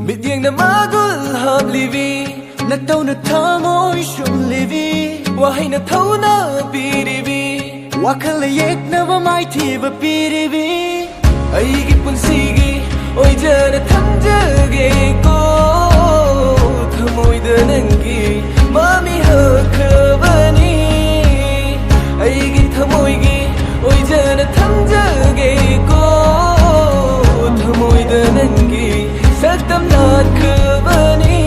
mít điên nằm má gul hợp lì vi nát tàu nát thả môi sum lì vi wa hay nát thâu na pi đi vi wa khăn lệ yết na va mai thi va pi đi vi ai ki pun si gi oi giờ na thăm giờ ghê cô thầm môi đơn anh gi mà mi hờ khờ vani ai ki thầm môi gi oi giờ na thăm giờ ghê cô thầm môi đơn anh gi sắc tâm nát khờ vani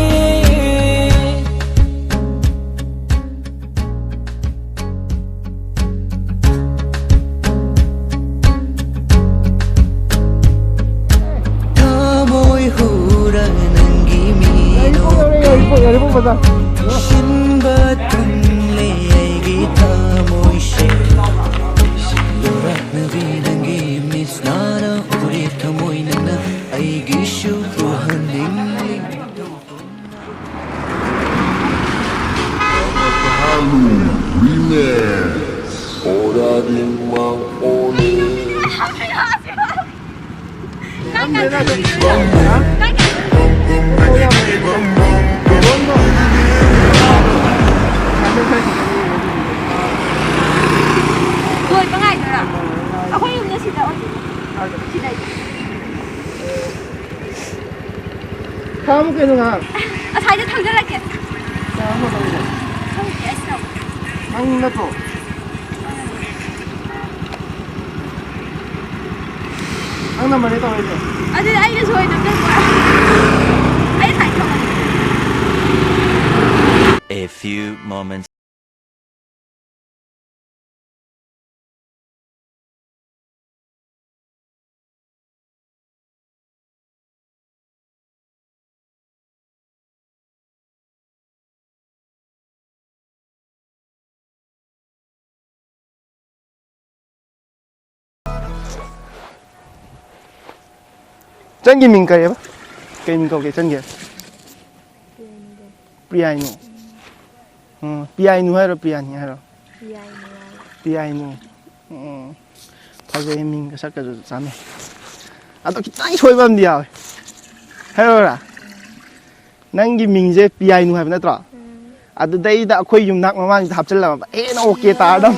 다음 개는아. 아, 자 이제 탕전할게. 자, 한번 더 해줘. 됐어. 탕나 또. 탕나만 했다고 해줘. 아, 근데 아이가 좋아해 좀 거야. 아이 다 있어. A few moments. Chân gì mình cây á? Cây mình cầu cái chân gì? Piano. Piano hay là piano hay là? Piano. Thôi cái mình cái sắc cái rồi sao này? À tôi đang chơi bấm đi à? Hay là? Nang cái mình cái piano hay bên đó. À tôi đây đã khơi dùng nặng mà mình học chân là nó ok ta đâu.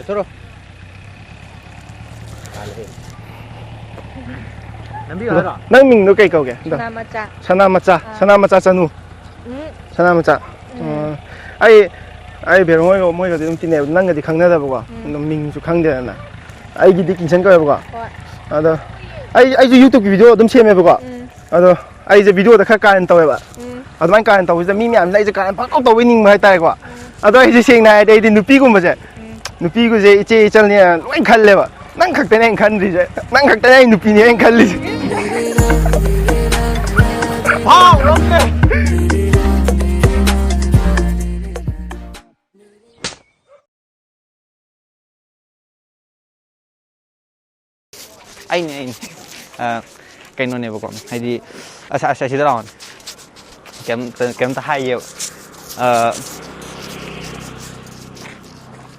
Terus. Nang mình nó cây cầu kìa. Sana macha chanu. Sana macha. Ai 배로 뭐가 좀 뛰네. 난가지 강나다 보고. mình 좀 강대나. ai 기디 괜찮은 거야 보고. 아도 ai YouTube video 좀 xem 보고. 아도 ai 이제 비디오다 칼까는 또 해봐. 아도 만 까는 또 이제 미미 안 나이제 까는 바꿔 또 위닝 뭐 했다 이거. 아도 이제 생나 돼 이제 누피고 뭐지. 누피고 이제 있잖냐. 왜 갈래 봐. 난 각대는 간리지. 난 각대는 누피니 간리지. 아, 어렵네. Anh cái nó này vào còn hay đi sẽ chỉ đó kém ta hay nhiều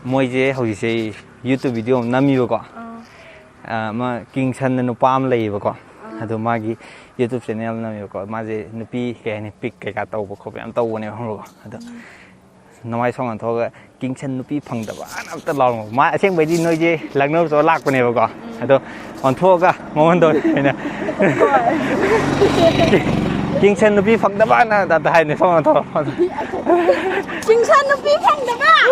mỗi cái hồi gì YouTube video nằm nhiều quá mà kinh chân nó palm lấy vào còn thì mà cái YouTube channel nằm nhiều quá mà cái nó pi cái này pick cái tàu vào không phải tàu này không rồi nó ai xong rồi thôi kinh chân nó pi phẳng tập anh tập lòng mà xem bây giờ nói gì lần nữa rồi lạc vào này vào còn thì còn thua cả ngon thôi này kinh chân nó pi phẳng tập anh à tập hai này xong rồi thôi kinh chân nó pi phẳng tập à